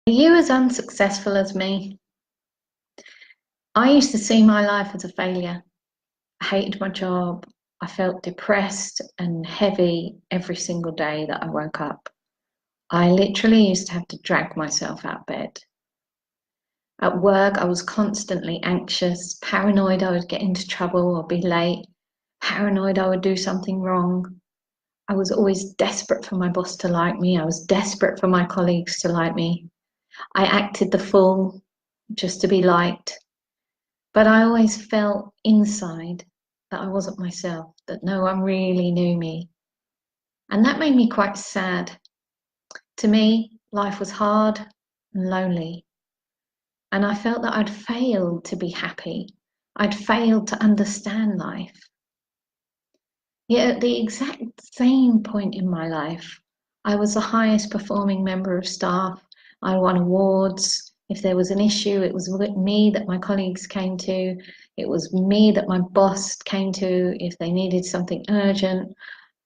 Are you as unsuccessful as me? I used to see my life as a failure. I hated my job. I felt depressed and heavy every single day that I woke up. I literally used to have to drag myself out of bed. At work, I was constantly anxious, paranoid I would get into trouble or be late, paranoid I would do something wrong. I was always desperate for my boss to like me. I was desperate for my colleagues to like me. I acted the fool just to be liked. But I always felt inside that I wasn't myself, that no one really knew me. And that made me quite sad. To me, life was hard and lonely. And I felt that I'd failed to be happy. I'd failed to understand life. Yet at the exact same point in my life, I was the highest performing member of staff. I won awards. If there was an issue, it was me that my colleagues came to. It was me that my boss came to if they needed something urgent.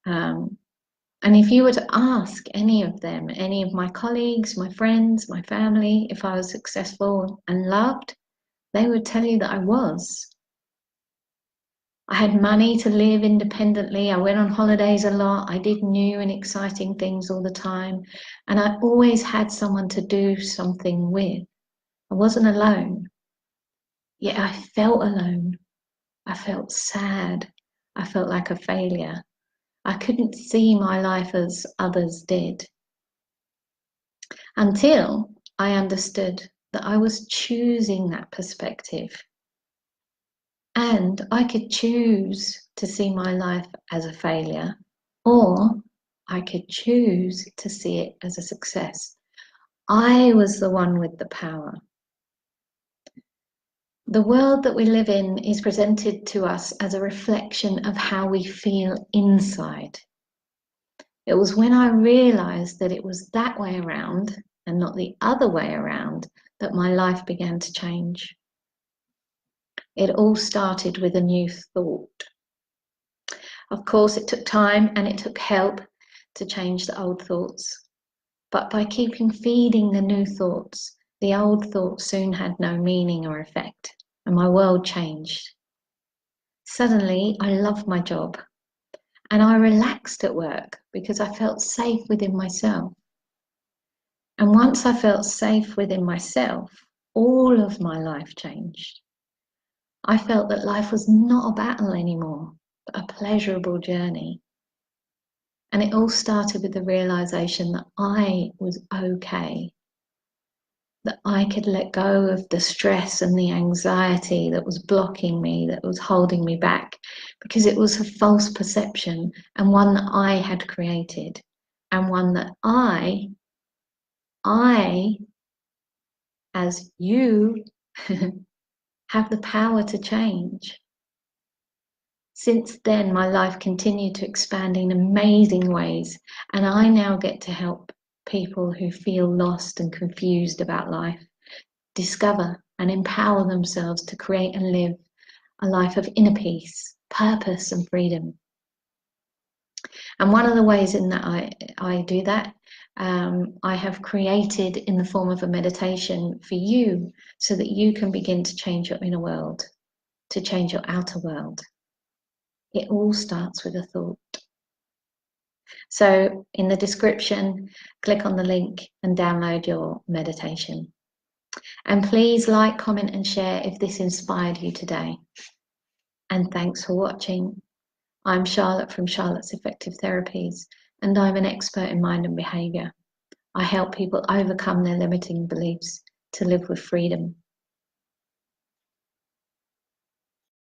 And if you were to ask any of them, any of my colleagues, my friends, my family, if I was successful and loved, they would tell you that I was. I had money to live independently. I went on holidays a lot. I did new and exciting things all the time. And I always had someone to do something with. I wasn't alone. Yet I felt alone. I felt sad. I felt like a failure. I couldn't see my life as others did. Until I understood that I was choosing that perspective. And I could choose to see my life as a failure, or I could choose to see it as a success. I was the one with the power. The world that we live in is presented to us as a reflection of how we feel inside. It was when I realized that it was that way around and not the other way around that my life began to change. It all started with a new thought. Of course, it took time and it took help to change the old thoughts. But by keeping feeding the new thoughts, the old thoughts soon had no meaning or effect, and my world changed. Suddenly, I loved my job, and I relaxed at work because I felt safe within myself. And once I felt safe within myself, all of my life changed. I felt that life was not a battle anymore, but a pleasurable journey. And it all started with the realization that I was okay, that I could let go of the stress and the anxiety that was blocking me, that was holding me back, because it was a false perception and one that I had created, and one that I, as you, have the power to change. Since then, my life continued to expand in amazing ways, and I now get to help people who feel lost and confused about life discover and empower themselves to create and live a life of inner peace, purpose, and freedom. And one of the ways in that I do that, I have created in the form of a meditation for you so that you can begin to change your inner world, to change your outer world. It all starts with a thought. So in the description, click on the link and download your meditation. And please like, comment and share if this inspired you today. And thanks for watching. I'm Charlotte from Charlotte's Effective Therapies, and I'm an expert in mind and behaviour. I help people overcome their limiting beliefs to live with freedom.